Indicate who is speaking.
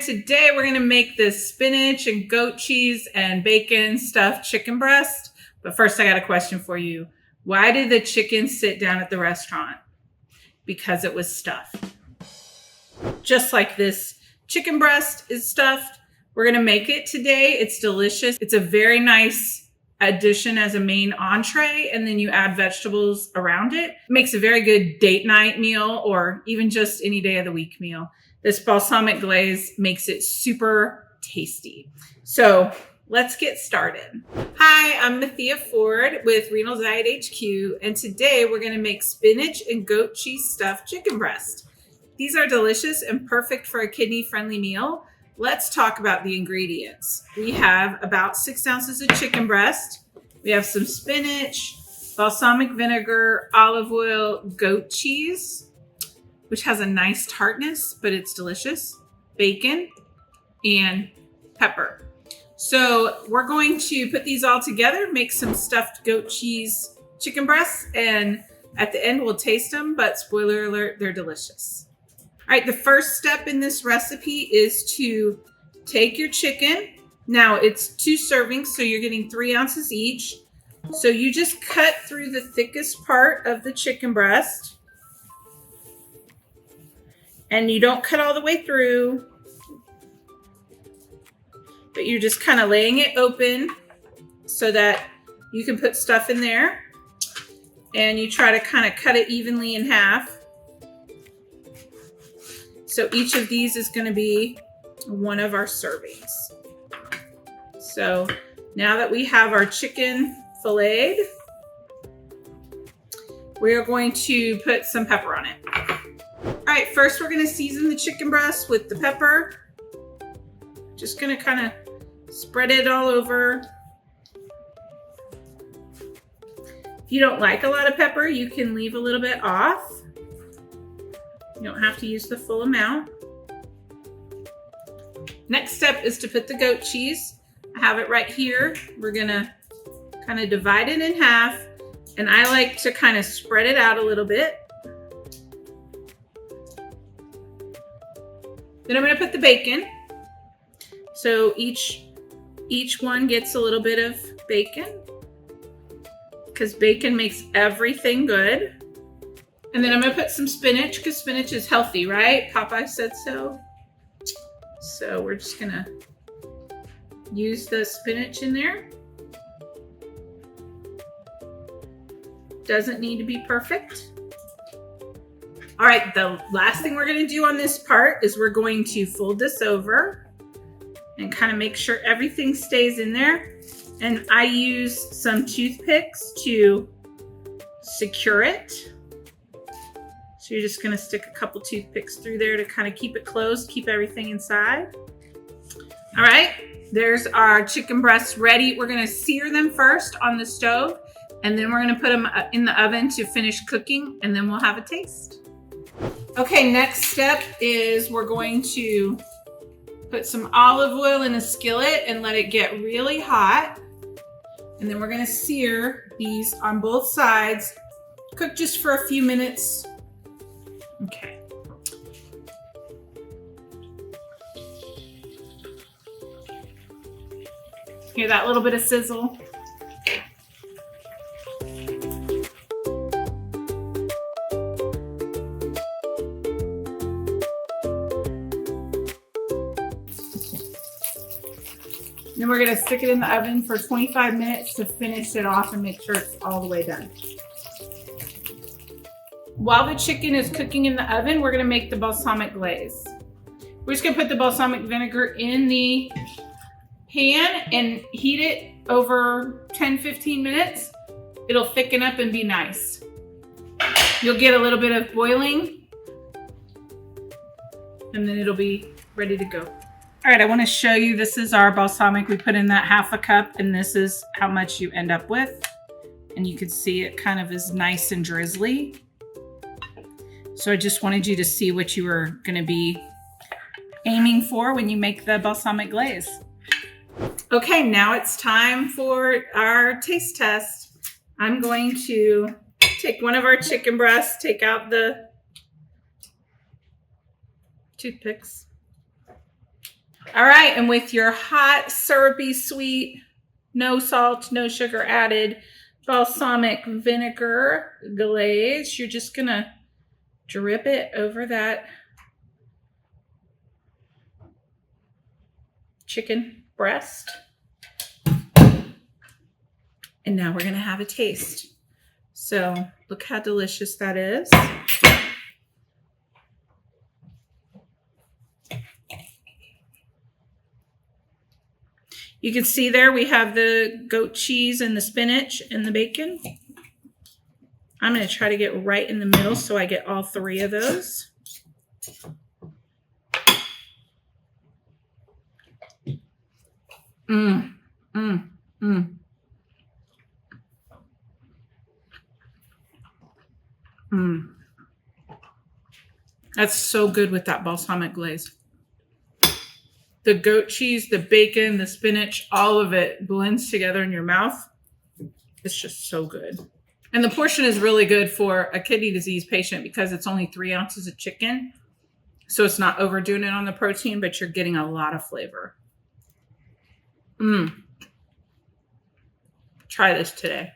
Speaker 1: here. Today we're going to make this spinach and goat cheese and bacon stuffed chicken breast. But first I got a question for you. Why did the chicken sit down at the restaurant? Because it was stuffed. Just like this chicken breast is stuffed, we're going to make it today. It's delicious. It's a very nice addition as a main entree, and then you add vegetables around it. It makes a very good date night meal or even just any day of the week meal. This balsamic glaze makes it super tasty. So let's get started. Hi, I'm Mathia Ford with Renal Diet HQ, and today we're going to make spinach and goat cheese stuffed chicken breast. These are delicious and perfect for a kidney-friendly meal. Let's talk about the ingredients. We have about 6 ounces of chicken breast. We have some spinach, balsamic vinegar, olive oil, goat cheese, which has a nice tartness, but it's delicious, bacon, and pepper. So we're going to put these all together, make some stuffed goat cheese chicken breasts, and at the end we'll taste them, but spoiler alert, they're delicious. All right, the first step in this recipe is to take your chicken. Now it's 2 servings, so you're getting 3 ounces each. So you just cut through the thickest part of the chicken breast. And you don't cut all the way through, but you're just kind of laying it open so that you can put stuff in there. And you try to kind of cut it evenly in half. So each of these is going to be one of our servings. So now that we have our chicken filleted, we are going to put some pepper on it. All right, first we're going to season the chicken breast with the pepper. Just going to kind of spread it all over. If you don't like a lot of pepper, you can leave a little bit off. You don't have to use the full amount. Next step is to put the goat cheese. I have it right here. We're going to kind of divide it in half, and I like to kind of spread it out a little bit. Then I'm going to put the bacon. So each one gets a little bit of bacon because bacon makes everything good. And then I'm going to put some spinach because spinach is healthy, right? Popeye said so. So we're just going to use the spinach in there. Doesn't need to be perfect. All right, the last thing we're going to do on this part is we're going to fold this over and kind of make sure everything stays in there. And I use some toothpicks to secure it. So you're just going to stick a couple toothpicks through there to kind of keep it closed, keep everything inside. All right, there's our chicken breasts ready. We're going to sear them first on the stove, and then we're going to put them in the oven to finish cooking, and then we'll have a taste. Okay, next step is we're going to put some olive oil in a skillet and let it get really hot. And then we're going to sear these on both sides. Cook just for a few minutes. Okay. Hear that little bit of sizzle? Then we're going to stick it in the oven for 25 minutes to finish it off and make sure it's all the way done. While the chicken is cooking in the oven, we're going to make the balsamic glaze. We're just going to put the balsamic vinegar in the pan and heat it over 10-15 minutes. It'll thicken up and be nice. You'll get a little bit of boiling, and then it'll be ready to go. All right, I want to show you, this is our balsamic. We put in that 1/2 cup, and this is how much you end up with. And you can see it kind of is nice and drizzly. So I just wanted you to see what you were going to be aiming for when you make the balsamic glaze. Okay, now it's time for our taste test. I'm going to take one of our chicken breasts, take out the toothpicks. All right, and with your hot, syrupy, sweet, no salt, no sugar added, balsamic vinegar glaze, you're just going to drip it over that chicken breast. And now we're going to have a taste. So look how delicious that is. You can see there we have the goat cheese and the spinach and the bacon. I'm going to try to get right in the middle so I get all three of those. Mmm, mmm, mmm. Mmm. That's so good with that balsamic glaze. The goat cheese, the bacon, the spinach, all of it blends together in your mouth. It's just so good. And the portion is really good for a kidney disease patient because it's only 3 ounces of chicken. So it's not overdoing it on the protein, but you're getting a lot of flavor. Try this today.